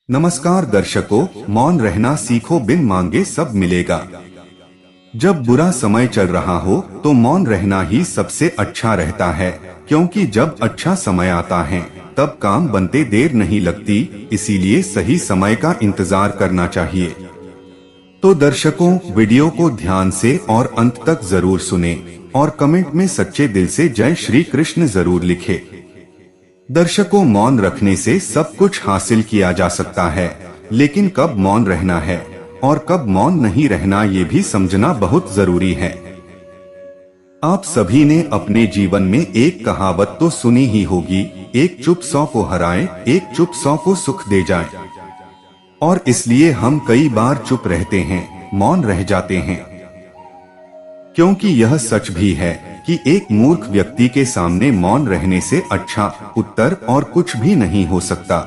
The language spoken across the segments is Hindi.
नमस्कार दर्शकों, मौन रहना सीखो, बिन मांगे सब मिलेगा। जब बुरा समय चल रहा हो तो मौन रहना ही सबसे अच्छा रहता है, क्योंकि जब अच्छा समय आता है तब काम बनते देर नहीं लगती, इसीलिए सही समय का इंतजार करना चाहिए। तो दर्शकों, वीडियो को ध्यान से और अंत तक जरूर सुने और कमेंट में सच्चे दिल से जय श्री कृष्ण जरूर लिखे। दर्शकों, मौन रखने से सब कुछ हासिल किया जा सकता है, लेकिन कब मौन रहना है और कब मौन नहीं रहना ये भी समझना बहुत जरूरी है। आप सभी ने अपने जीवन में एक कहावत तो सुनी ही होगी, एक चुप 100 को हराए, एक चुप 100 को सुख दे जाए। और इसलिए हम कई बार चुप रहते हैं, मौन रह जाते हैं, क्योंकि यह सच भी है कि एक मूर्ख व्यक्ति के सामने मौन रहने से अच्छा उत्तर और कुछ भी नहीं हो सकता।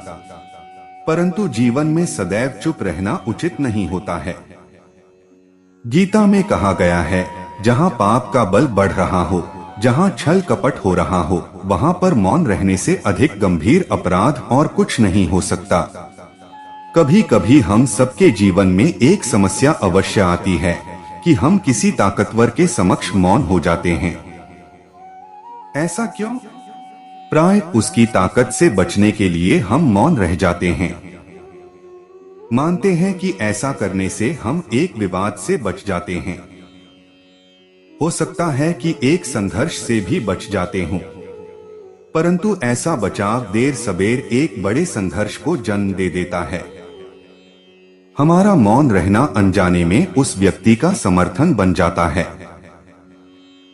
परंतु जीवन में सदैव चुप रहना उचित नहीं होता है। गीता में कहा गया है, जहाँ पाप का बल बढ़ रहा हो, जहाँ छल कपट हो रहा हो, वहाँ पर मौन रहने से अधिक गंभीर अपराध और कुछ नहीं हो सकता। कभी कभी हम सबके जीवन में एक समस्या अवश्य आती है कि हम किसी ताकतवर के समक्ष मौन हो जाते हैं। ऐसा क्यों? प्राय उसकी ताकत से बचने के लिए हम मौन रह जाते हैं। मानते हैं कि ऐसा करने से हम एक विवाद से बच जाते हैं। हो सकता है कि एक संघर्ष से भी बच जाते हों, परंतु ऐसा बचाव देर सबेर एक बड़े संघर्ष को जन्म दे देता है। हमारा मौन रहना अनजाने में उस व्यक्ति का समर्थन बन जाता है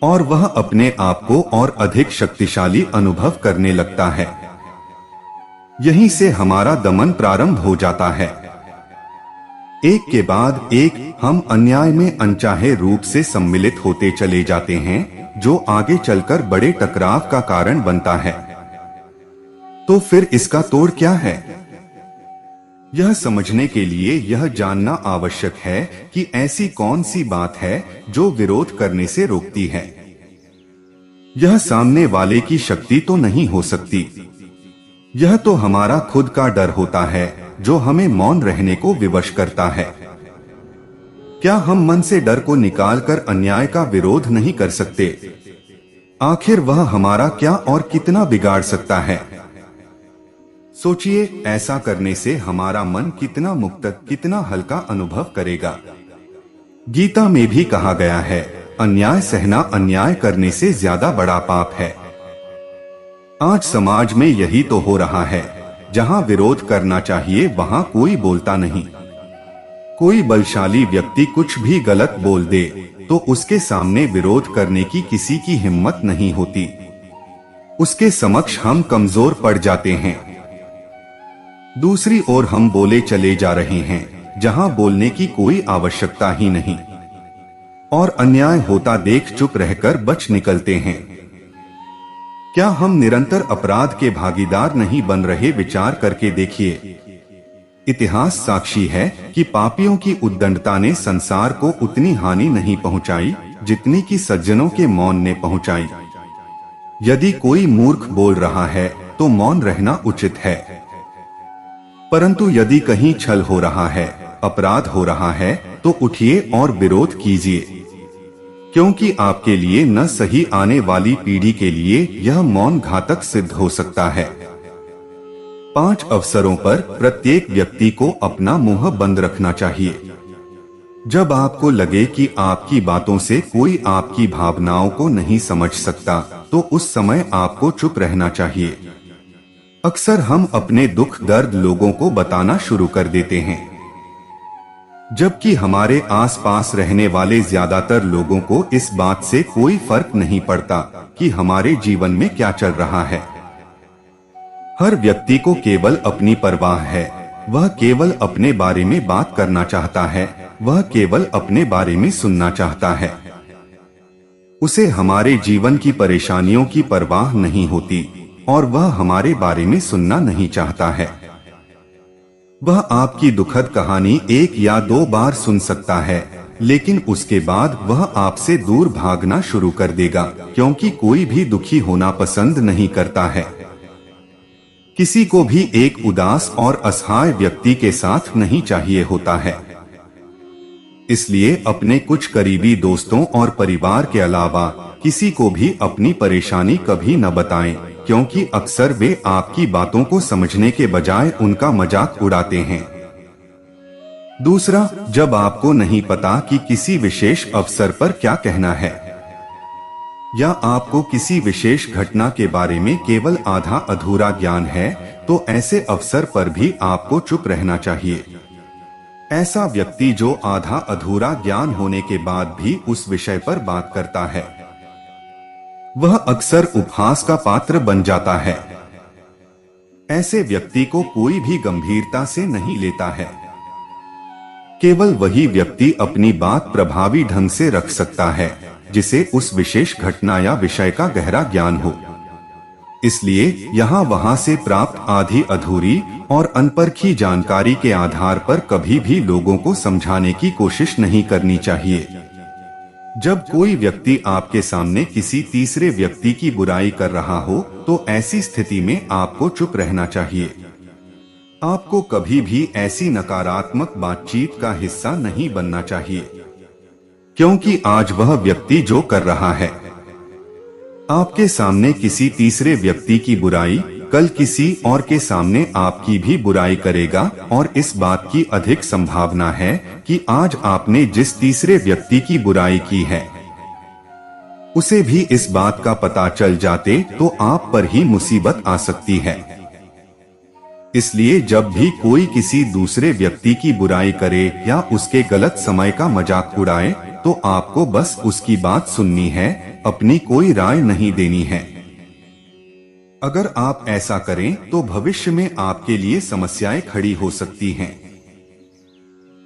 और वह अपने आप को और अधिक शक्तिशाली अनुभव करने लगता है। यहीं से हमारा दमन प्रारंभ हो जाता है। एक के बाद एक हम अन्याय में अनचाहे रूप से सम्मिलित होते चले जाते हैं, जो आगे चलकर बड़े टकराव का कारण बनता है। तो फिर इसका तोड़ क्या है? यह समझने के लिए यह जानना आवश्यक है कि ऐसी कौन सी बात है जो विरोध करने से रोकती है। यह सामने वाले की शक्ति तो नहीं हो सकती, यह तो हमारा खुद का डर होता है जो हमें मौन रहने को विवश करता है। क्या हम मन से डर को निकालकर अन्याय का विरोध नहीं कर सकते? आखिर वह हमारा क्या और कितना बिगाड़ सकता है? सोचिए, ऐसा करने से हमारा मन कितना मुक्त, कितना हल्का अनुभव करेगा। गीता में भी कहा गया है, अन्याय सहना अन्याय करने से ज्यादा बड़ा पाप है। आज समाज में यही तो हो रहा है, जहां विरोध करना चाहिए वहां कोई बोलता नहीं। कोई बलशाली व्यक्ति कुछ भी गलत बोल दे तो उसके सामने विरोध करने की किसी की हिम्मत नहीं होती। उसके समक्ष हम कमजोर पड़ जाते हैं। दूसरी ओर हम बोले चले जा रहे हैं, जहां बोलने की कोई आवश्यकता ही नहीं, और अन्याय होता देख चुप रहकर बच निकलते हैं। क्या हम निरंतर अपराध के भागीदार नहीं बन रहे? विचार करके देखिए। इतिहास साक्षी है कि पापियों की उद्दंडता ने संसार को उतनी हानि नहीं पहुंचाई जितनी कि सज्जनों के मौन ने पहुंचाई। यदि कोई मूर्ख बोल रहा है तो मौन रहना उचित है, परंतु यदि कहीं छल हो रहा है, अपराध हो रहा है, तो उठिए और विरोध कीजिए, क्योंकि आपके लिए न सही आने वाली पीढ़ी के लिए यह मौन घातक सिद्ध हो सकता है। 5 अवसरों पर प्रत्येक व्यक्ति को अपना मुंह बंद रखना चाहिए। जब आपको लगे कि आपकी बातों से कोई आपकी भावनाओं को नहीं समझ सकता, तो उस समय आपको चुप रहना चाहिए। अक्सर हम अपने दुख दर्द लोगों को बताना शुरू कर देते हैं, जबकि हमारे आसपास रहने वाले ज्यादातर लोगों को इस बात से कोई फर्क नहीं पड़ता कि हमारे जीवन में क्या चल रहा है। हर व्यक्ति को केवल अपनी परवाह है, वह केवल अपने बारे में बात करना चाहता है, वह केवल अपने बारे में सुनना चाहता है। उसे हमारे जीवन की परेशानियों की परवाह नहीं होती और वह हमारे बारे में सुनना नहीं चाहता है। वह आपकी दुखद कहानी 1 या 2 बार सुन सकता है, लेकिन उसके बाद वह आपसे दूर भागना शुरू कर देगा, क्योंकि कोई भी दुखी होना पसंद नहीं करता है। किसी को भी एक उदास और असहाय व्यक्ति के साथ नहीं चाहिए होता है। इसलिए अपने कुछ करीबी दोस्तों और परिवार के अलावा किसी को भी अपनी परेशानी कभी न बताएं, क्योंकि अक्सर वे आपकी बातों को समझने के बजाय उनका मजाक उड़ाते हैं। दूसरा, जब आपको नहीं पता कि किसी विशेष अवसर पर क्या कहना है या आपको किसी विशेष घटना के बारे में केवल आधा अधूरा ज्ञान है, तो ऐसे अवसर पर भी आपको चुप रहना चाहिए। ऐसा व्यक्ति जो आधा अधूरा ज्ञान होने के बाद भी उस विषय पर बात करता है, वह अक्सर उपहास का पात्र बन जाता है। ऐसे व्यक्ति को कोई भी गंभीरता से नहीं लेता है। केवल वही व्यक्ति अपनी बात प्रभावी ढंग से रख सकता है जिसे उस विशेष घटना या विषय का गहरा ज्ञान हो। इसलिए यहाँ वहाँ से प्राप्त आधी अधूरी और अनपरखी जानकारी के आधार पर कभी भी लोगों को समझाने की कोशिश नहीं करनी चाहिए। जब कोई व्यक्ति आपके सामने किसी तीसरे व्यक्ति की बुराई कर रहा हो, तो ऐसी स्थिति में आपको चुप रहना चाहिए। आपको कभी भी ऐसी नकारात्मक बातचीत का हिस्सा नहीं बनना चाहिए, क्योंकि आज वह व्यक्ति जो कर रहा है आपके सामने किसी तीसरे व्यक्ति की बुराई, कल किसी और के सामने आपकी भी बुराई करेगा, और इस बात की अधिक संभावना है कि आज आपने जिस तीसरे व्यक्ति की बुराई की है उसे भी इस बात का पता चल जाते तो आप पर ही मुसीबत आ सकती है। इसलिए जब भी कोई किसी दूसरे व्यक्ति की बुराई करे या उसके गलत समय का मजाक उड़ाए, तो आपको बस उसकी बात सुननी है, अपनी कोई राय नहीं देनी है। अगर आप ऐसा करें तो भविष्य में आपके लिए समस्याएं खड़ी हो सकती हैं।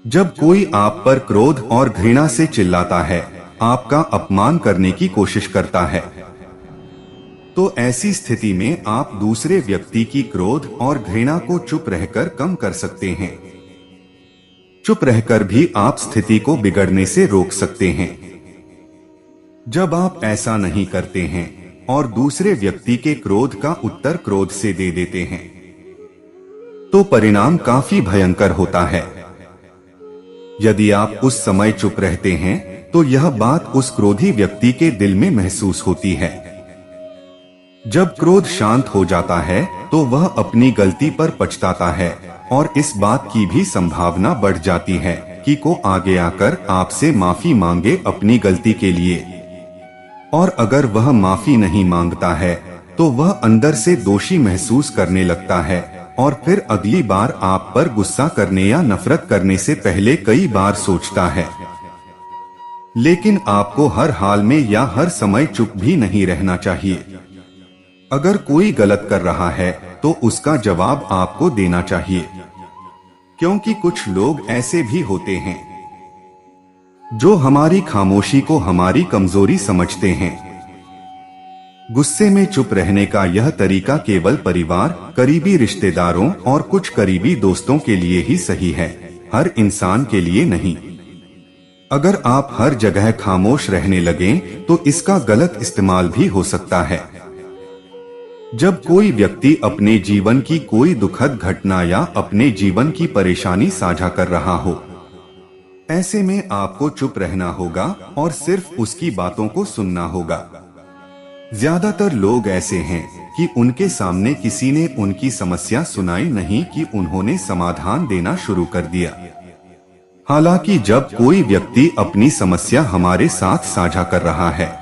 जब कोई आप पर क्रोध और घृणा से चिल्लाता है, आपका अपमान करने की कोशिश करता है, तो ऐसी स्थिति में आप दूसरे व्यक्ति की क्रोध और घृणा को चुप रहकर कम कर सकते हैं। चुप रहकर भी आप स्थिति को बिगड़ने से रोक सकते हैं। जब आप ऐसा नहीं करते हैं और दूसरे व्यक्ति के क्रोध का उत्तर क्रोध से दे देते हैं, तो परिणाम काफी भयंकर होता है। यदि आप उस समय चुप रहते हैं, तो यह बात उस क्रोधी व्यक्ति के दिल में महसूस होती है। जब क्रोध शांत हो जाता है, तो वह अपनी गलती पर पछताता है, और इस बात की भी संभावना बढ़ जाती है कि को आगे आकर आपसे माफी मांगे अपनी गलती के लिए। और अगर वह माफी नहीं मांगता है, तो वह अंदर से दोषी महसूस करने लगता है, और फिर अगली बार आप पर गुस्सा करने या नफरत करने से पहले कई बार सोचता है। लेकिन आपको हर हाल में या हर समय चुप भी नहीं रहना चाहिए। अगर कोई गलत कर रहा है, तो उसका जवाब आपको देना चाहिए, क्योंकि कुछ लोग ऐसे भी होते हैं जो हमारी खामोशी को हमारी कमजोरी समझते हैं। गुस्से में चुप रहने का यह तरीका केवल परिवार, करीबी रिश्तेदारों और कुछ करीबी दोस्तों के लिए ही सही है, हर इंसान के लिए नहीं। अगर आप हर जगह खामोश रहने लगें, तो इसका गलत इस्तेमाल भी हो सकता है। जब कोई व्यक्ति अपने जीवन की कोई दुखद घटना या अपने जीवन की परेशानी साझा कर रहा हो, ऐसे में आपको चुप रहना होगा और सिर्फ उसकी बातों को सुनना होगा। ज्यादातर लोग ऐसे हैं कि उनके सामने किसी ने उनकी समस्या सुनाई नहीं कि उन्होंने समाधान देना शुरू कर दिया। हालांकि जब कोई व्यक्ति अपनी समस्या हमारे साथ साझा कर रहा है,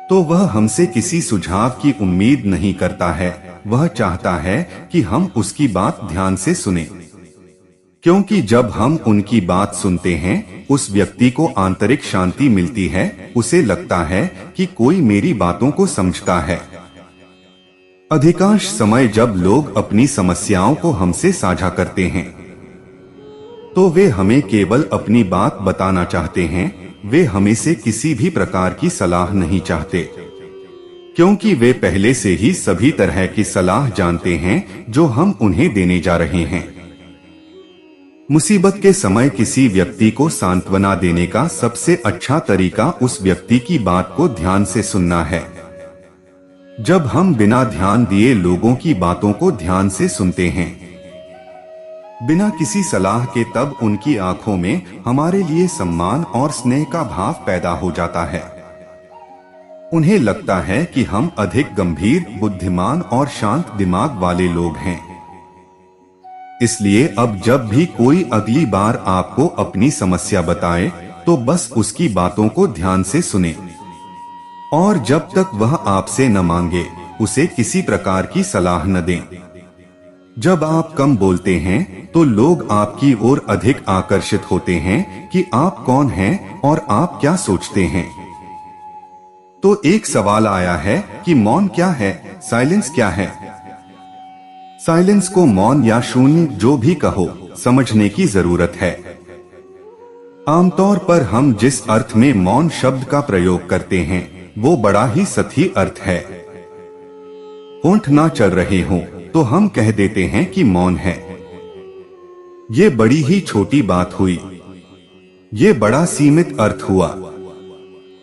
तो वह हमसे किसी सुझाव की उम्मीद नहीं करता है, वह चाहता है कि हम उसकी बात ध्यान से सुनें। क्योंकि जब हम उनकी बात सुनते हैं, उस व्यक्ति को आंतरिक शांति मिलती है, उसे लगता है कि कोई मेरी बातों को समझता है। अधिकांश समय जब लोग अपनी समस्याओं को हमसे साझा करते हैं, तो वे हमें केवल अपनी बात बताना चाहते हैं, वे हमें से किसी भी प्रकार की सलाह नहीं चाहते, क्योंकि वे पहले से ही सभी तरह की सलाह जानते हैं जो हम उन्हें देने जा रहे हैं। मुसीबत के समय किसी व्यक्ति को सांत्वना देने का सबसे अच्छा तरीका उस व्यक्ति की बात को ध्यान से सुनना है। जब हम बिना ध्यान दिए लोगों की बातों को ध्यान से सुनते हैं, बिना किसी सलाह के, तब उनकी आंखों में हमारे लिए सम्मान और स्नेह का भाव पैदा हो जाता है। उन्हें लगता है कि हम अधिक गंभीर, बुद्धिमान और शांत दिमाग वाले लोग हैं। इसलिए अब जब भी कोई अगली बार आपको अपनी समस्या बताए, तो बस उसकी बातों को ध्यान से सुने, और जब तक वह आपसे न मांगे, उसे किसी प्रकार की सलाह न दें। जब आप कम बोलते हैं, तो लोग आपकी ओर अधिक आकर्षित होते हैं कि आप कौन हैं और आप क्या सोचते हैं। तो एक सवाल आया है कि मौन क्या है, साइलेंस क्या है? साइलेंस को मौन या शून्य जो भी कहो, समझने की जरूरत है। आमतौर पर हम जिस अर्थ में मौन शब्द का प्रयोग करते हैं, वो बड़ा ही सतही अर्थ है। होंठ ना चल रहे हों तो हम कह देते हैं कि मौन है। ये बड़ी ही छोटी बात हुई, ये बड़ा सीमित अर्थ हुआ।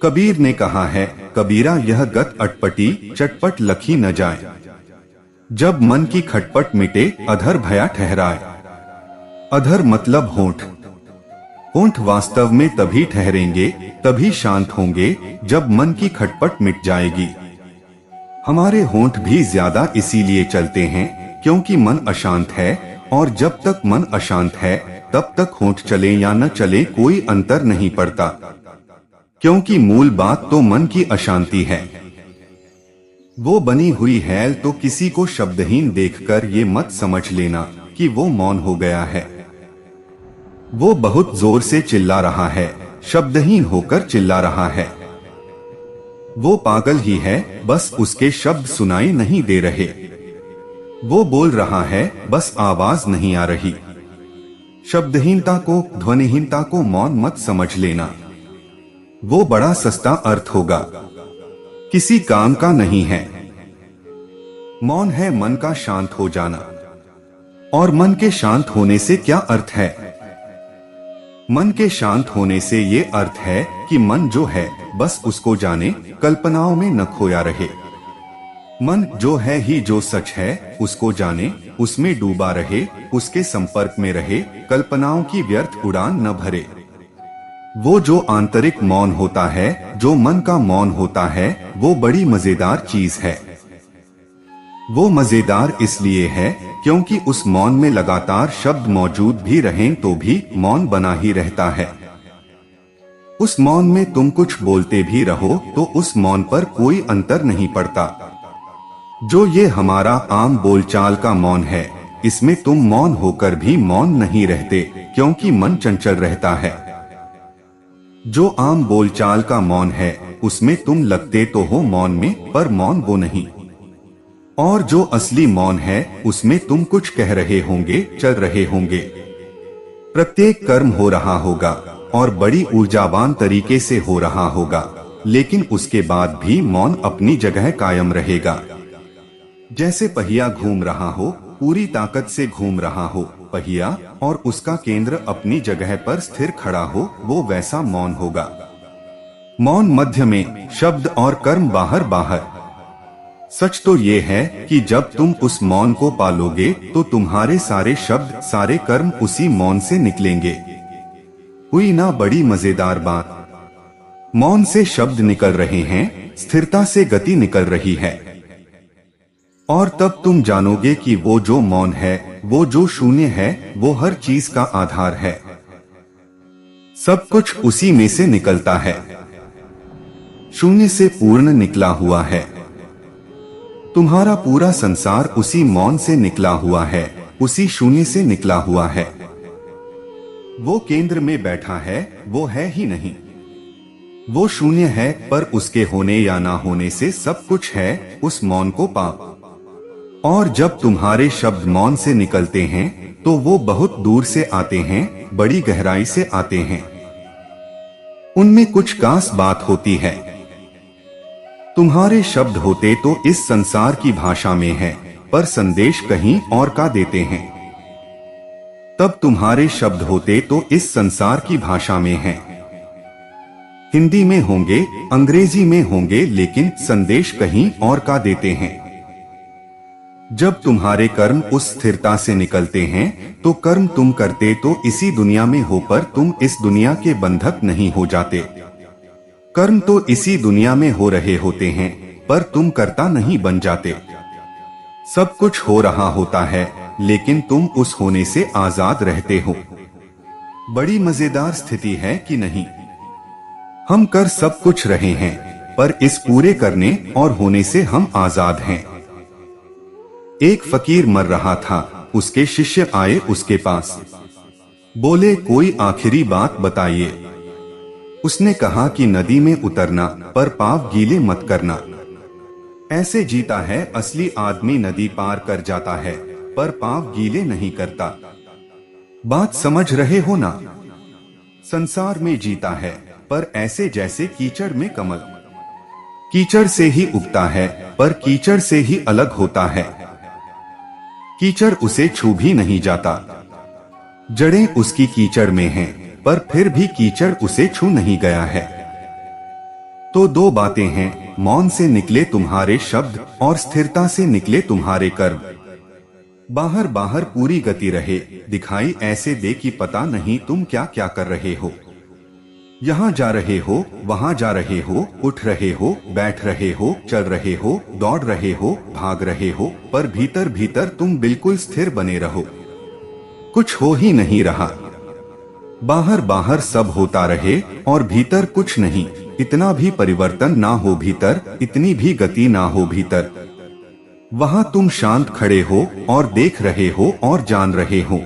कबीर ने कहा है, कबीरा यह गत अटपटी चटपट लखी न जाए, जब मन की खटपट मिटे अधर भया ठहराए। अधर मतलब होंठ। होंठ वास्तव में तभी ठहरेंगे, तभी शांत होंगे, जब मन की खटपट मिट जाएगी। हमारे होंठ भी ज्यादा इसीलिए चलते हैं क्योंकि मन अशांत है, और जब तक मन अशांत है तब तक होंठ चले या न चले कोई अंतर नहीं पड़ता, क्योंकि मूल बात तो मन की अशांति है। वो बनी हुई हैल तो किसी को शब्दहीन देखकर ये मत समझ लेना कि वो मौन हो गया है। वो बहुत जोर से चिल्ला रहा है, शब्दहीन होकर चिल्ला रहा है। वो पागल ही है, बस उसके शब्द सुनाई नहीं दे रहे। वो बोल रहा है, बस आवाज नहीं आ रही। शब्दहीनता को, ध्वनिहीनता को मौन मत समझ लेना। वो बड़ा सस्ता अर्थ होगा, किसी काम का नहीं है। मौन है मन का शांत हो जाना। और मन के शांत होने से क्या अर्थ है? मन के शांत होने से ये अर्थ है कि मन जो है बस उसको जाने, कल्पनाओं में न खोया रहे। मन जो है ही, जो सच है उसको जाने, उसमें डूबा रहे, उसके संपर्क में रहे, कल्पनाओं की व्यर्थ उड़ान न भरे। वो जो आंतरिक मौन होता है, जो मन का मौन होता है, वो बड़ी मजेदार चीज है। वो मजेदार इसलिए है क्योंकि उस मौन में लगातार शब्द मौजूद भी रहें तो भी मौन बना ही रहता है। उस मौन में तुम कुछ बोलते भी रहो तो उस मौन पर कोई अंतर नहीं पड़ता। जो ये हमारा आम बोलचाल का मौन है, इसमें तुम मौन होकर भी मौन नहीं रहते, क्योंकि मन चंचल रहता है। जो आम बोलचाल का मौन है, उसमें तुम लगते तो हो मौन में, पर मौन वो नहीं। और जो असली मौन है, उसमें तुम कुछ कह रहे होंगे, चल रहे होंगे, प्रत्येक कर्म हो रहा होगा और बड़ी ऊर्जावान तरीके से हो रहा होगा, लेकिन उसके बाद भी मौन अपनी जगह कायम रहेगा। जैसे पहिया घूम रहा हो, पूरी ताकत से घूम रहा हो पहिया, और उसका केंद्र अपनी जगह पर स्थिर खड़ा हो, वो वैसा मौन होगा। मौन मध्य में, शब्द और कर्म बाहर बाहर। सच तो ये है कि जब तुम उस मौन को पालोगे तो तुम्हारे सारे शब्द, सारे कर्म उसी मौन से निकलेंगे। हुई ना बड़ी मजेदार बात? मौन से शब्द निकल रहे हैं, स्थिरता से गति निकल रही है। और तब तुम जानोगे कि वो जो मौन है, वो जो शून्य है, वो हर चीज का आधार है। सब कुछ उसी में से निकलता है। शून्य से पूर्ण निकला हुआ है। तुम्हारा पूरा संसार उसी मौन से निकला हुआ है, उसी शून्य से निकला हुआ है। वो केंद्र में बैठा है, वो है ही नहीं। वो शून्य है, पर उसके होने या ना होने से सब कुछ है, उस मौन को पाओ। और जब तुम्हारे शब्द मौन से निकलते हैं तो वो बहुत दूर से आते हैं, बड़ी गहराई से आते हैं। उनमें कुछ खास बात होती है। तुम्हारे शब्द होते तो इस संसार की भाषा में है, पर संदेश कहीं और का देते हैं। तब तुम्हारे शब्द होते तो इस संसार की भाषा में हैं। हिंदी में होंगे, अंग्रेजी में होंगे, लेकिन संदेश कहीं और का देते हैं। जब तुम्हारे कर्म उस स्थिरता से निकलते हैं तो कर्म तुम करते तो इसी दुनिया में हो, पर तुम इस दुनिया के बंधक नहीं हो जाते। कर्म तो इसी दुनिया में हो रहे होते हैं, पर तुम कर्ता नहीं बन जाते। सब कुछ हो रहा होता है, लेकिन तुम उस होने से आजाद रहते हो। बड़ी मजेदार स्थिति है कि नहीं? हम कर सब कुछ रहे हैं, पर इस पूरे करने और होने से हम आजाद हैं। एक फकीर मर रहा था, उसके शिष्य आए उसके पास। बोले, कोई आखिरी बात बताइए। उसने कहा कि नदी में उतरना, पर पाँव गीले मत करना। ऐसे जीता है असली आदमी, नदी पार कर जाता है पर पाँव गीले नहीं करता। बात समझ रहे हो ना? संसार में जीता है, पर ऐसे जैसे कीचड़ में कमल। कीचड़ से ही उगता है, पर कीचड़ से ही अलग होता है। कीचड़ उसे छू भी नहीं जाता। जड़ें उसकी कीचड़ में हैं, पर फिर भी कीचड़ उसे छू नहीं गया है। तो दो बातें हैं, मौन से निकले तुम्हारे शब्द और स्थिरता से निकले तुम्हारे कर्म। बाहर बाहर पूरी गति रहे, दिखाई ऐसे दे कि पता नहीं तुम क्या क्या कर रहे हो। यहाँ जा रहे हो, वहाँ जा रहे हो, उठ रहे हो, बैठ रहे हो, चल रहे हो, दौड़ रहे हो, भाग रहे हो, पर भीतर भीतर तुम बिल्कुल स्थिर बने रहो। कुछ हो ही नहीं रहा। बाहर बाहर सब होता रहे और भीतर कुछ नहीं। इतना भी परिवर्तन ना हो भीतर, इतनी भी गति ना हो भीतर। वहां तुम शांत खड़े हो और देख रहे हो और जान रहे हो।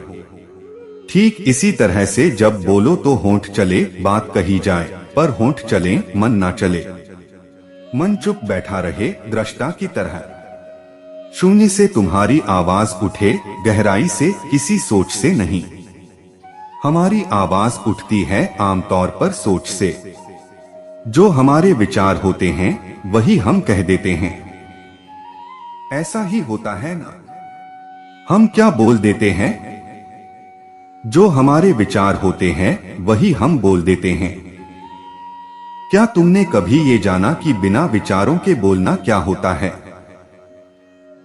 ठीक इसी तरह से जब बोलो तो होंठ चले, बात कही जाए, पर होंठ चले मन ना चले। मन चुप बैठा रहे दृष्टा की तरह। शून्य से तुम्हारी आवाज उठे, गहराई से, किसी सोच से नहीं। हमारी आवाज उठती है आमतौर पर सोच से। जो हमारे विचार होते हैं वही हम कह देते हैं। ऐसा ही होता है ना? हम क्या बोल देते हैं? जो हमारे विचार होते हैं वही हम बोल देते हैं। क्या तुमने कभी ये जाना कि बिना विचारों के बोलना क्या होता है?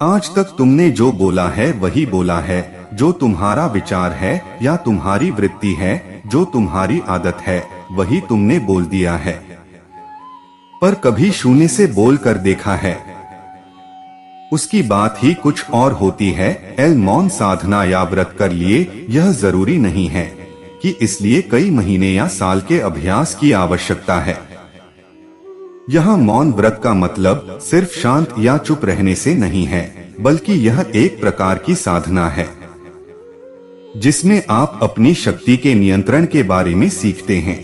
आज तक तुमने जो बोला है वही बोला है। जो तुम्हारा विचार है या तुम्हारी वृत्ति है, जो तुम्हारी आदत है, वही तुमने बोल दिया है। पर कभी शून्य से बोल कर देखा है? उसकी बात ही कुछ और होती है। मौन साधना या व्रत कर लिए यह जरूरी नहीं है कि इसलिए कई महीने या साल के अभ्यास की आवश्यकता है। यह मौन व्रत का मतलब सिर्फ शांत या चुप रहने से नहीं है, बल्कि यह एक प्रकार की साधना है जिसमें आप अपनी शक्ति के नियंत्रण के बारे में सीखते हैं।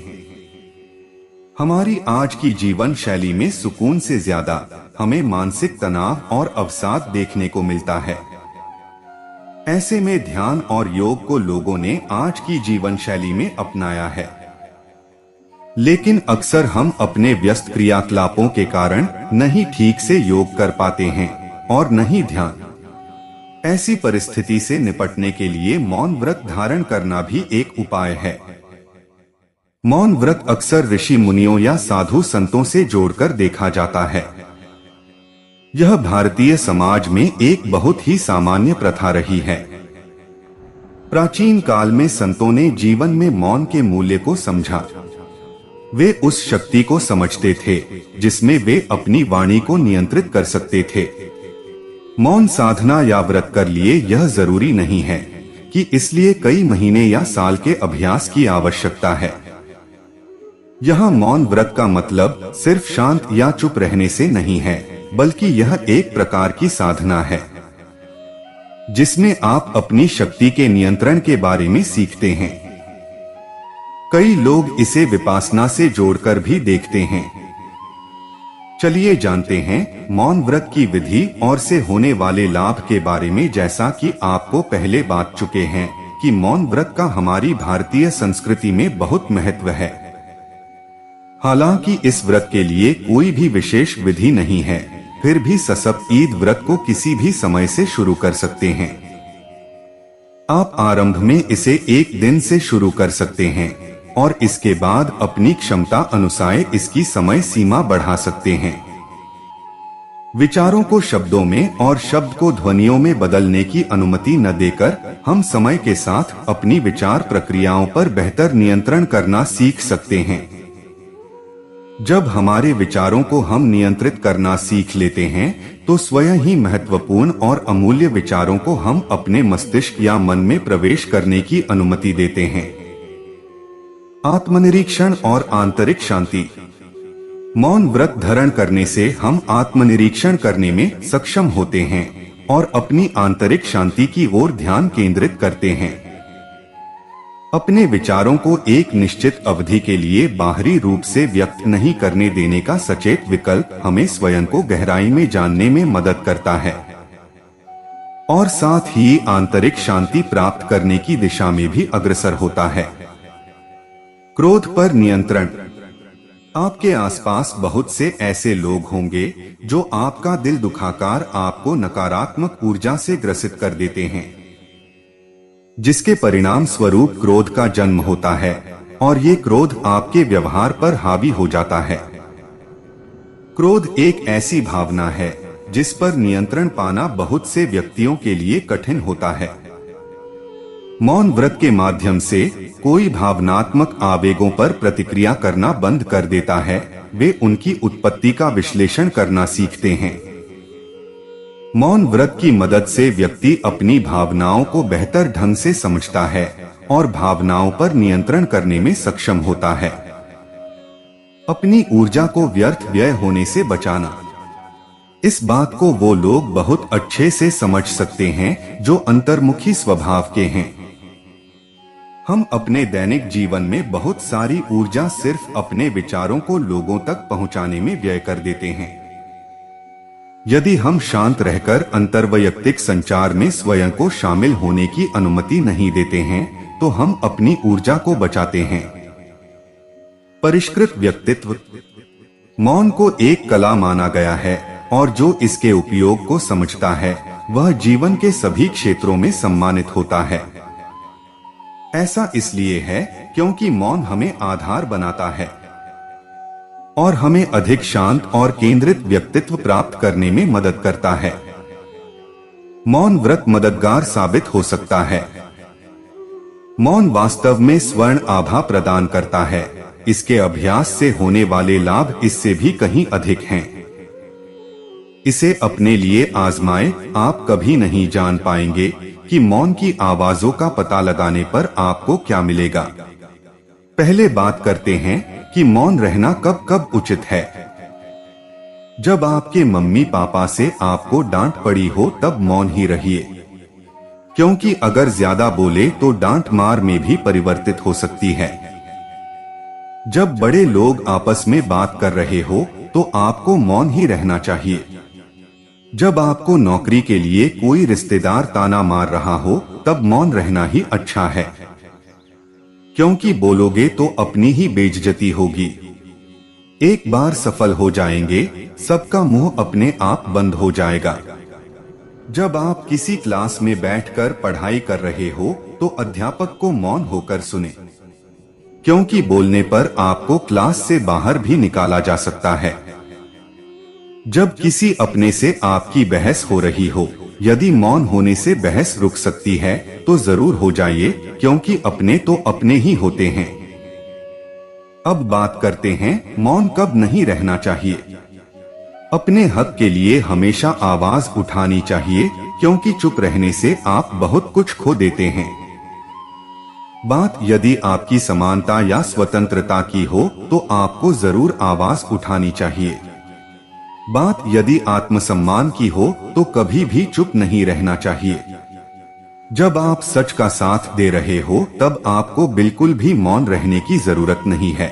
हमारी आज की जीवन शैली में सुकून से ज्यादा हमें मानसिक तनाव और अवसाद देखने को मिलता है। ऐसे में ध्यान और योग को लोगों ने आज की जीवन शैली में अपनाया है, लेकिन अक्सर हम अपने व्यस्त क्रियाकलापों के कारण नहीं ठीक से योग कर पाते हैं और नहीं ध्यान। ऐसी परिस्थिति से निपटने के लिए मौन व्रत धारण करना भी एक उपाय है। मौन व्रत अक्सर ऋषि मुनियों या साधु संतों से जोड़कर देखा जाता है। यह भारतीय समाज में एक बहुत ही सामान्य प्रथा रही है। प्राचीन काल में संतों ने जीवन में मौन के मूल्य को समझा। वे उस शक्ति को समझते थे जिसमें वे अपनी वाणी को नियंत्रित कर सकते थे। मौन साधना या व्रत कर लिए यह जरूरी नहीं है कि इसलिए कई महीने या साल के अभ्यास की आवश्यकता है। यहाँ मौन व्रत का मतलब सिर्फ शांत या चुप रहने से नहीं है, बल्कि यह एक प्रकार की साधना है जिसमें आप अपनी शक्ति के नियंत्रण के बारे में सीखते हैं। कई लोग इसे विपासना से जोड़कर भी देखते हैं। चलिए जानते हैं मौन व्रत की विधि और से होने वाले लाभ के बारे में। जैसा कि आपको पहले बात चुके हैं कि मौन व्रत का हमारी भारतीय संस्कृति में बहुत महत्व है। हालांकि इस व्रत के लिए कोई भी विशेष विधि नहीं है, फिर भी ससप्त ईद व्रत को किसी भी समय से शुरू कर सकते हैं। आप आरंभ में इसे एक दिन से शुरू कर सकते हैं और इसके बाद अपनी क्षमता अनुसार इसकी समय सीमा बढ़ा सकते हैं। विचारों को शब्दों में और शब्द को ध्वनियों में बदलने की अनुमति न देकर हम समय के साथ अपनी विचार प्रक्रियाओं पर बेहतर नियंत्रण करना सीख सकते हैं। जब हमारे विचारों को हम नियंत्रित करना सीख लेते हैं तो स्वयं ही महत्वपूर्ण और अमूल्य विचारों को हम अपने मस्तिष्क या मन में प्रवेश करने की अनुमति देते हैं। आत्मनिरीक्षण और आंतरिक शांति। मौन व्रत धारण करने से हम आत्मनिरीक्षण करने में सक्षम होते हैं और अपनी आंतरिक शांति की ओर ध्यान केंद्रित करते हैं। अपने विचारों को एक निश्चित अवधि के लिए बाहरी रूप से व्यक्त नहीं करने देने का सचेत विकल्प हमें स्वयं को गहराई में जानने में मदद करता है और साथ ही आंतरिक शांति प्राप्त करने की दिशा में भी अग्रसर होता है। क्रोध पर नियंत्रण। आपके आसपास बहुत से ऐसे लोग होंगे जो आपका दिल दुखाकर आपको नकारात्मक ऊर्जा से ग्रसित कर देते हैं, जिसके परिणाम स्वरूप क्रोध का जन्म होता है और ये क्रोध आपके व्यवहार पर हावी हो जाता है। क्रोध एक ऐसी भावना है जिस पर नियंत्रण पाना बहुत से व्यक्तियों के लिए कठिन होता है। मौन व्रत के माध्यम से कोई भावनात्मक आवेगों पर प्रतिक्रिया करना बंद कर देता है, वे उनकी उत्पत्ति का विश्लेषण करना सीखते हैं। मौन व्रत की मदद से व्यक्ति अपनी भावनाओं को बेहतर ढंग से समझता है और भावनाओं पर नियंत्रण करने में सक्षम होता है। अपनी ऊर्जा को व्यर्थ व्यय होने से बचाना। इस बात को वो लोग बहुत अच्छे से समझ सकते हैं जो अंतर्मुखी स्वभाव के हैं। हम अपने दैनिक जीवन में बहुत सारी ऊर्जा सिर्फ अपने विचारों को लोगों तक पहुंचाने में व्यय कर देते हैं। यदि हम शांत रहकर अंतर्वैयक्तिक संचार में स्वयं को शामिल होने की अनुमति नहीं देते हैं तो हम अपनी ऊर्जा को बचाते हैं। परिष्कृत व्यक्तित्व। मौन को एक कला माना गया है और जो इसके उपयोग को समझता है वह जीवन के सभी क्षेत्रों में सम्मानित होता है। ऐसा इसलिए है क्योंकि मौन हमें आधार बनाता है और हमें अधिक शांत और केंद्रित व्यक्तित्व प्राप्त करने में मदद करता है। मौन व्रत मददगार साबित हो सकता है। मौन वास्तव में स्वर्ण आभा प्रदान करता है। इसके अभ्यास से होने वाले लाभ इससे भी कहीं अधिक हैं। इसे अपने लिए आजमाएं, आप कभी नहीं जान पाएंगे कि मौन की आवाजों का पता लगाने पर आपको क्या मिलेगा। पहले बात करते हैं कि मौन रहना कब कब उचित है। जब आपके मम्मी पापा से आपको डांट पड़ी हो तब मौन ही रहिए, क्योंकि अगर ज्यादा बोले तो डांट मार में भी परिवर्तित हो सकती है। जब बड़े लोग आपस में बात कर रहे हो तो आपको मौन ही रहना चाहिए। जब आपको नौकरी के लिए कोई रिश्तेदार ताना मार रहा हो तब मौन रहना ही अच्छा है, क्योंकि बोलोगे तो अपनी ही बेइज्जती होगी। एक बार सफल हो जाएंगे, सबका मुंह अपने आप बंद हो जाएगा। जब आप किसी क्लास में बैठकर पढ़ाई कर रहे हो तो अध्यापक को मौन होकर सुने, क्योंकि बोलने पर आपको क्लास से बाहर भी निकाला जा सकता है। जब किसी अपने से आपकी बहस हो रही हो, यदि मौन होने से बहस रुक सकती है तो जरूर हो जाइए, क्योंकि अपने तो अपने ही होते हैं। अब बात करते हैं मौन कब नहीं रहना चाहिए। अपने हक के लिए हमेशा आवाज उठानी चाहिए, क्योंकि चुप रहने से आप बहुत कुछ खो देते हैं। बात यदि आपकी समानता या स्वतंत्रता की हो तो आपको जरूर आवाज उठानी चाहिए। बात यदि आत्मसम्मान की हो तो कभी भी चुप नहीं रहना चाहिए। जब आप सच का साथ दे रहे हो तब आपको बिल्कुल भी मौन रहने की जरूरत नहीं है।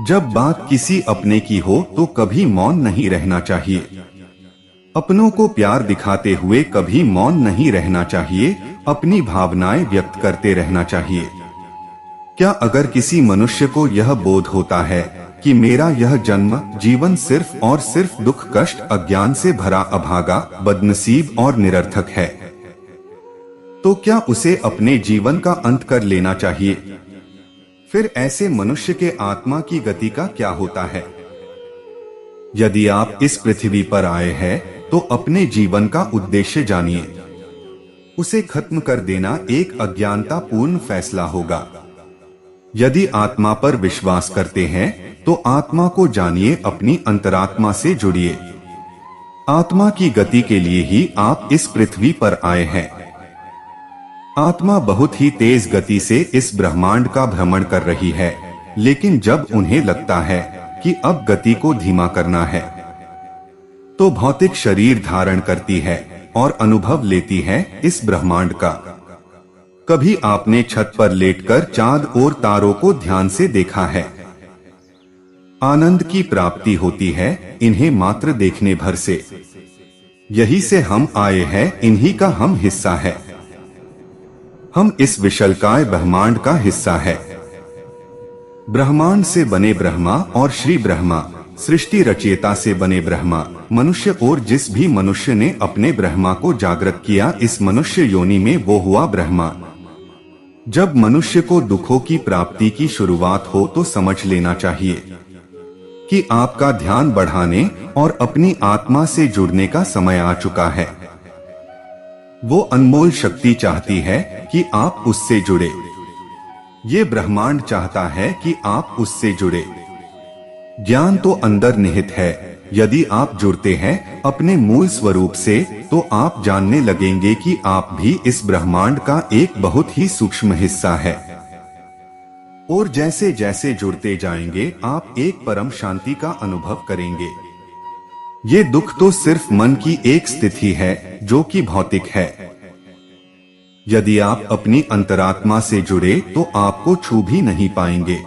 जब बात किसी अपने की हो तो कभी मौन नहीं रहना चाहिए। अपनों को प्यार दिखाते हुए कभी मौन नहीं रहना चाहिए, अपनी भावनाएं व्यक्त करते रहना चाहिए। क्या अगर किसी मनुष्य को यह बोध होता है कि मेरा यह जन्म जीवन सिर्फ और सिर्फ दुख, कष्ट, अज्ञान से भरा, अभागा, बदनसीब और निरर्थक है, तो क्या उसे अपने जीवन का अंत कर लेना चाहिए? फिर ऐसे मनुष्य के आत्मा की गति का क्या होता है? यदि आप इस पृथ्वी पर आए हैं तो अपने जीवन का उद्देश्य जानिए। उसे खत्म कर देना एक अज्ञानता पूर्ण फैसला होगा। यदि आत्मा पर विश्वास करते हैं तो आत्मा को जानिए, अपनी अंतरात्मा से जुड़िए। आत्मा की गति के लिए ही आप इस पृथ्वी पर आए हैं। आत्मा बहुत ही तेज गति से इस ब्रह्मांड का भ्रमण कर रही है, लेकिन जब उन्हें लगता है कि अब गति को धीमा करना है तो भौतिक शरीर धारण करती है और अनुभव लेती है इस ब्रह्मांड का। कभी आपने छत पर लेटकर चांद और तारों को ध्यान से देखा है? आनंद की प्राप्ति होती है इन्हें मात्र देखने भर से। यही से हम आए हैं, इन्हीं का हम हिस्सा है। हम इस विशालकाय ब्रह्मांड का हिस्सा है। ब्रह्मांड से बने ब्रह्मा और श्री ब्रह्मा, सृष्टि रचयिता से बने ब्रह्मा, मनुष्य, और जिस भी मनुष्य ने अपने ब्रह्मा को जागृत किया इस मनुष्य योनि में, वो हुआ ब्रह्मा। जब मनुष्य को दुखों की प्राप्ति की शुरुआत हो तो समझ लेना चाहिए कि आपका ध्यान बढ़ाने और अपनी आत्मा से जुड़ने का समय आ चुका है। वो अनमोल शक्ति चाहती है कि आप उससे जुड़े। ये ब्रह्मांड चाहता है कि आप उससे जुड़े। ज्ञान तो अंदर निहित है। यदि आप जुड़ते हैं अपने मूल स्वरूप से तो आप जानने लगेंगे कि आप भी इस ब्रह्मांड का एक बहुत ही सूक्ष्म हिस्सा है। और जैसे जैसे जुड़ते जाएंगे आप एक परम शांति का अनुभव करेंगे। ये दुख तो सिर्फ मन की एक स्थिति है जो कि भौतिक है। यदि आप अपनी अंतरात्मा से जुड़े तो आपको छू भी नहीं पाएंगे।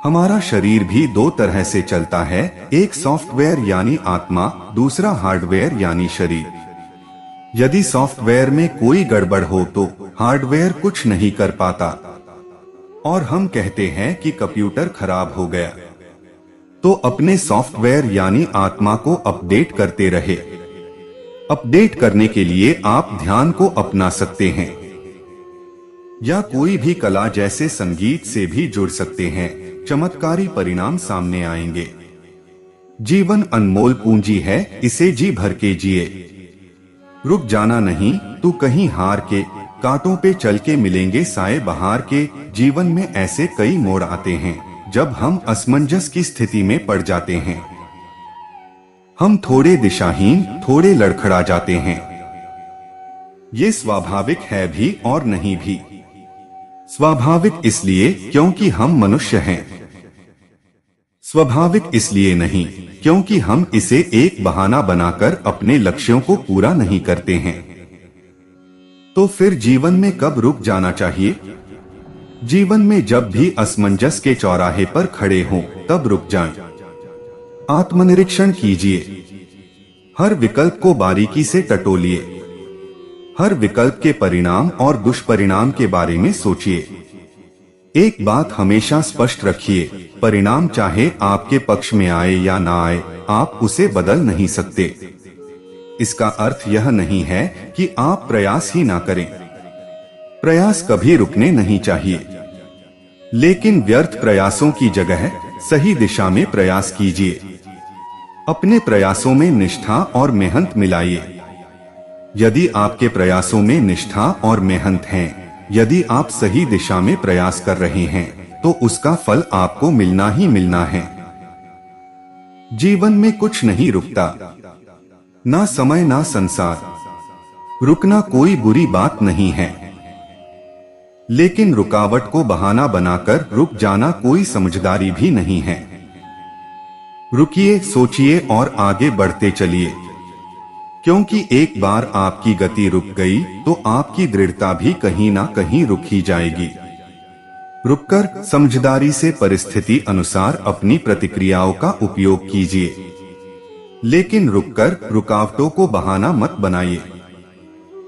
हमारा शरीर भी दो तरह से चलता है, एक सॉफ्टवेयर यानी आत्मा, दूसरा हार्डवेयर यानी शरीर। यदि सॉफ्टवेयर में कोई गड़बड़ हो तो हार्डवेयर कुछ नहीं कर पाता और हम कहते हैं कि कंप्यूटर खराब हो गया। तो अपने सॉफ्टवेयर यानी आत्मा को अपडेट करते रहे। अपडेट करने के लिए आप ध्यान को अपना सकते हैं या कोई भी कला जैसे संगीत से भी जुड़ सकते हैं। चमत्कारी परिणाम सामने आएंगे। जीवन अनमोल पूंजी है, इसे जी भर के जिए। रुक जाना नहीं, तू कहीं हार के, कांटों पे चल के मिलेंगे साए बहार के। जीवन में ऐसे कई मोड़ आते हैं जब हम असमंजस की स्थिति में पड़ जाते हैं। हम थोड़े दिशाहीन, थोड़े लड़खड़ा जाते हैं। ये स्वाभाविक है भी और नहीं भी। स्वाभाविक इसलिए क्योंकि हम मनुष्य हैं। स्वाभाविक इसलिए नहीं क्योंकि हम इसे एक बहाना बनाकर अपने लक्ष्यों को पूरा नहीं करते हैं। तो फिर जीवन में कब रुक जाना चाहिए? जीवन में जब भी असमंजस के चौराहे पर खड़े हों तब रुक जाएं। आत्मनिरीक्षण कीजिए। हर विकल्प को बारीकी से टटोलिए। हर विकल्प के परिणाम और दुष्परिणाम के बारे में सोचिए। एक बात हमेशा स्पष्ट रखिए, परिणाम चाहे आपके पक्ष में आए या ना आए, आप उसे बदल नहीं सकते। इसका अर्थ यह नहीं है कि आप प्रयास ही ना करें। प्रयास कभी रुकने नहीं चाहिए, लेकिन व्यर्थ प्रयासों की जगह सही दिशा में प्रयास कीजिए। अपने प्रयासों में निष्ठा और मेहनत मिलाइए। यदि आपके प्रयासों में निष्ठा और मेहनत है, यदि आप सही दिशा में प्रयास कर रहे हैं तो उसका फल आपको मिलना ही मिलना है। जीवन में कुछ नहीं रुकता, ना समय ना संसार। रुकना कोई बुरी बात नहीं है, लेकिन रुकावट को बहाना बनाकर रुक जाना कोई समझदारी भी नहीं है। रुकिए, सोचिए और आगे बढ़ते चलिए, क्योंकि एक बार आपकी गति रुक गई तो आपकी दृढ़ता भी कहीं ना कहीं रुक ही जाएगी। रुककर समझदारी से परिस्थिति अनुसार अपनी प्रतिक्रियाओं का उपयोग कीजिए, लेकिन रुककर रुकावटों को बहाना मत बनाइए।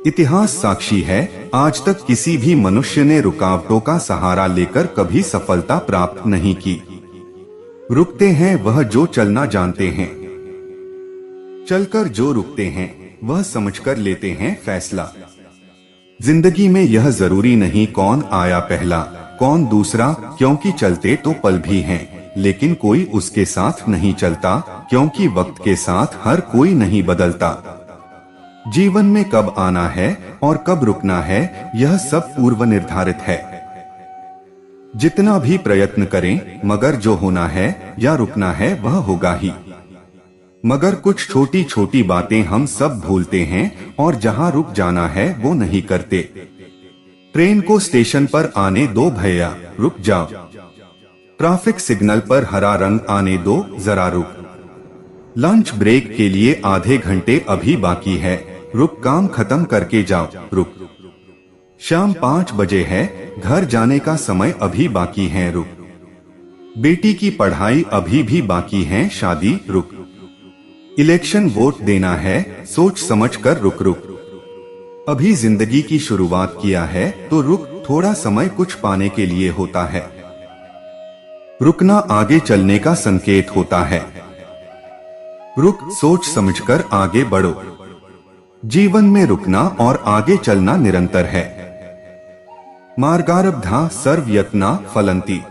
इतिहास साक्षी है, आज तक किसी भी मनुष्य ने रुकावटों का सहारा लेकर कभी सफलता प्राप्त नहीं की। रुकते हैं वह जो चलना जानते हैं। चलकर जो रुकते हैं वह समझकर लेते हैं फैसला। जिंदगी में यह जरूरी नहीं कौन आया पहला कौन दूसरा, क्योंकि चलते तो पल भी हैं, लेकिन कोई उसके साथ नहीं चलता, क्योंकि वक्त के साथ हर कोई नहीं बदलता। जीवन में कब आना है और कब रुकना है, यह सब पूर्व निर्धारित है। जितना भी प्रयत्न करें, मगर जो होना है या रुकना है वह होगा ही। मगर कुछ छोटी छोटी बातें हम सब भूलते हैं और जहां रुक जाना है वो नहीं करते। ट्रेन को स्टेशन पर आने दो भैया, रुक जाओ। ट्रैफिक सिग्नल पर हरा रंग आने दो, जरा रुक। लंच ब्रेक के लिए आधे घंटे अभी बाकी है, रुक, काम खत्म करके जाओ, रुक। शाम 5 बजे है, घर जाने का समय अभी बाकी है, रुक। बेटी की पढ़ाई अभी भी बाकी है, शादी, रुक। इलेक्शन वोट देना है, सोच समझ कर रुक रुक। अभी जिंदगी की शुरुआत किया है तो रुक, थोड़ा समय कुछ पाने के लिए होता है। रुकना आगे चलने का संकेत होता है। रुक, सोच समझकर आगे बढ़ो। जीवन में रुकना और आगे चलना निरंतर है। मार्गारब्धा सर्व यत्ना फलंती।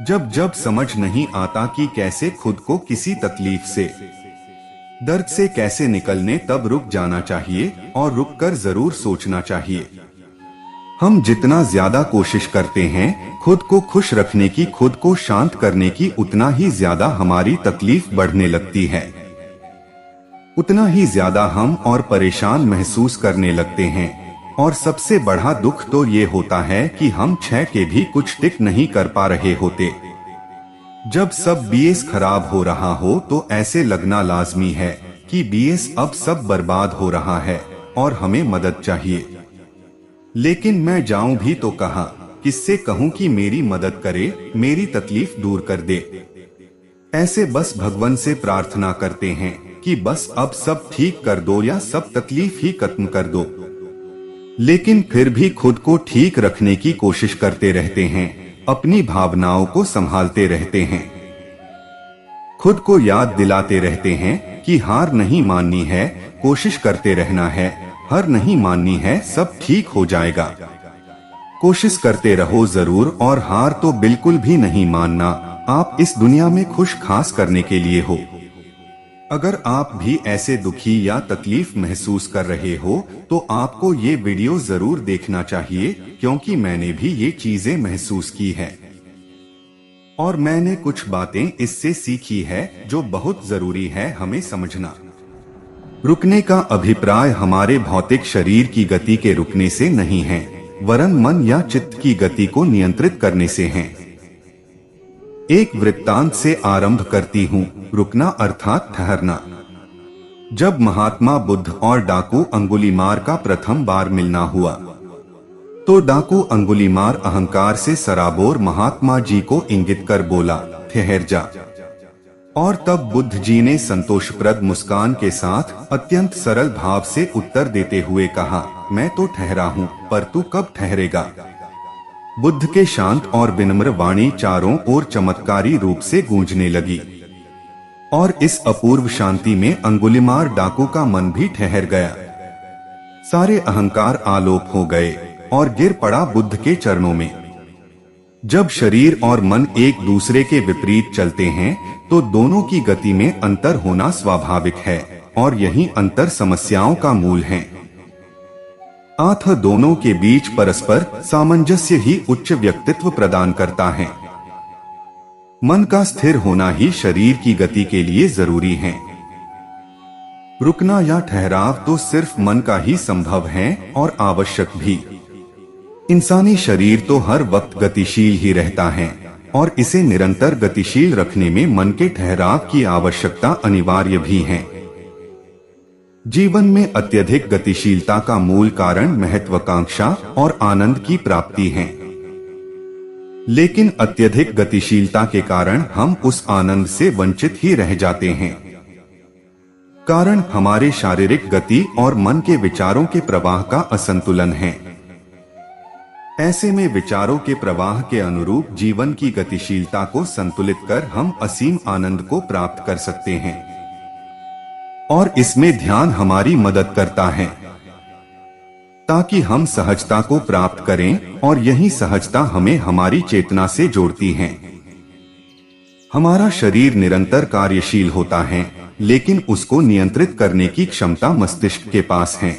जब जब समझ नहीं आता कि कैसे खुद को किसी तकलीफ से, दर्द से कैसे निकलने, तब रुक जाना चाहिए और रुककर जरूर सोचना चाहिए। हम जितना ज्यादा कोशिश करते हैं खुद को खुश रखने की, खुद को शांत करने की, उतना ही ज्यादा हमारी तकलीफ बढ़ने लगती है। उतना ही ज्यादा हम और परेशान महसूस करने लगते हैं। और सबसे बड़ा दुख तो ये होता है कि हम 6 के भी कुछ टिक नहीं कर पा रहे होते। जब सब बीएस खराब हो रहा हो तो ऐसे लगना लाजमी है कि बीएस अब सब बर्बाद हो रहा है और हमें मदद चाहिए। लेकिन मैं जाऊं भी तो कहां, किससे कहूं कि मेरी मदद करे, मेरी तकलीफ दूर कर दे। ऐसे बस भगवान से प्रार्थना करते हैं कि बस अब सब ठीक कर दो या सब तकलीफ ही खत्म कर दो। लेकिन फिर भी खुद को ठीक रखने की कोशिश करते रहते हैं, अपनी भावनाओं को संभालते रहते हैं, खुद को याद दिलाते रहते हैं कि हार नहीं माननी है, कोशिश करते रहना है, हार नहीं माननी है, सब ठीक हो जाएगा। कोशिश करते रहो जरूर और हार तो बिल्कुल भी नहीं मानना। आप इस दुनिया में खुश खास करने के लिए हो। अगर आप भी ऐसे दुखी या तकलीफ महसूस कर रहे हो तो आपको ये वीडियो जरूर देखना चाहिए, क्योंकि मैंने भी ये चीजें महसूस की है और मैंने कुछ बातें इससे सीखी है जो बहुत जरूरी है हमें समझना। रुकने का अभिप्राय हमारे भौतिक शरीर की गति के रुकने से नहीं है, वरन मन या चित्त की गति को नियंत्रित करने से है। एक वृत्तांत से आरंभ करती हूँ। रुकना अर्थात ठहरना। जब महात्मा बुद्ध और डाकू अंगुलीमार का प्रथम बार मिलना हुआ तो डाकू अंगुलीमार अहंकार से सराबोर महात्मा जी को इंगित कर बोला, ठहर जा। और तब बुद्ध जी ने संतोषप्रद मुस्कान के साथ अत्यंत सरल भाव से उत्तर देते हुए कहा, मैं तो ठहरा हूँ, पर तू कब ठहरेगा। बुद्ध के शांत और विनम्र वाणी चारों ओर चमत्कारी रूप से गूंजने लगी और इस अपूर्व शांति में अंगुलीमार डाकू का मन भी ठहर गया। सारे अहंकार आलोप हो गए और गिर पड़ा बुद्ध के चरणों में। जब शरीर और मन एक दूसरे के विपरीत चलते हैं तो दोनों की गति में अंतर होना स्वाभाविक है और यही अंतर समस्याओं का मूल है। अतः दोनों के बीच परस्पर सामंजस्य ही उच्च व्यक्तित्व प्रदान करता है। मन का स्थिर होना ही शरीर की गति के लिए जरूरी है। रुकना या ठहराव तो सिर्फ मन का ही संभव है और आवश्यक भी। इंसानी शरीर तो हर वक्त गतिशील ही रहता है और इसे निरंतर गतिशील रखने में मन के ठहराव की आवश्यकता अनिवार्य भी है। जीवन में अत्यधिक गतिशीलता का मूल कारण महत्वाकांक्षा और आनंद की प्राप्ति है। लेकिन अत्यधिक गतिशीलता के कारण हम उस आनंद से वंचित ही रह जाते हैं। कारण हमारे शारीरिक गति और मन के विचारों के प्रवाह का असंतुलन है। ऐसे में विचारों के प्रवाह के अनुरूप जीवन की गतिशीलता को संतुलित कर हम असीम आनंद को प्राप्त कर सकते हैं और इसमें ध्यान हमारी मदद करता है। ताकि हम सहजता को प्राप्त करें, और यही सहजता हमें हमारी चेतना से जोड़ती है। हमारा शरीर निरंतर कार्यशील होता है, लेकिन उसको नियंत्रित करने की क्षमता मस्तिष्क के पास है,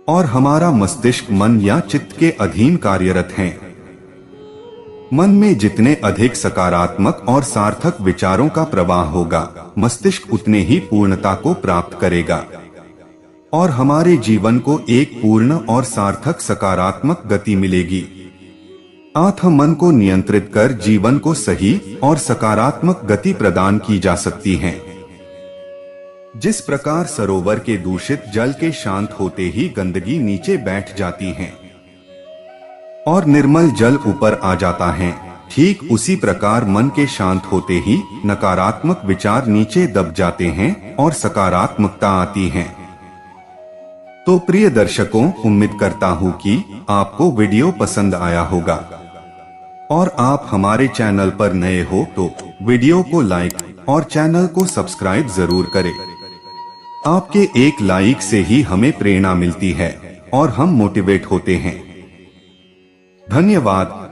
और हमारा मस्तिष्क मन या चित्त के अधीन कार्यरत है। मन में जितने अधिक सकारात्मक और सार्थक विचारों का प्रवाह होगा, मस्तिष्क उतने ही पूर्णता को प्राप्त करेगा, और हमारे जीवन को एक पूर्ण और सार्थक सकारात्मक गति मिलेगी। अतः मन को नियंत्रित कर जीवन को सही और सकारात्मक गति प्रदान की जा सकती है। जिस प्रकार सरोवर के दूषित जल के शांत होते ही गंदगी नीचे बैठ जाती है और निर्मल जल ऊपर आ जाता है, ठीक उसी प्रकार मन के शांत होते ही नकारात्मक विचार नीचे दब जाते हैं और सकारात्मकता आती है। तो प्रिय दर्शकों, उम्मीद करता हूँ कि आपको वीडियो पसंद आया होगा, और आप हमारे चैनल पर नए हो तो वीडियो को लाइक और चैनल को सब्सक्राइब जरूर करें। आपके एक लाइक से ही हमें प्रेरणा मिलती है और हम मोटिवेट होते हैं। धन्यवाद।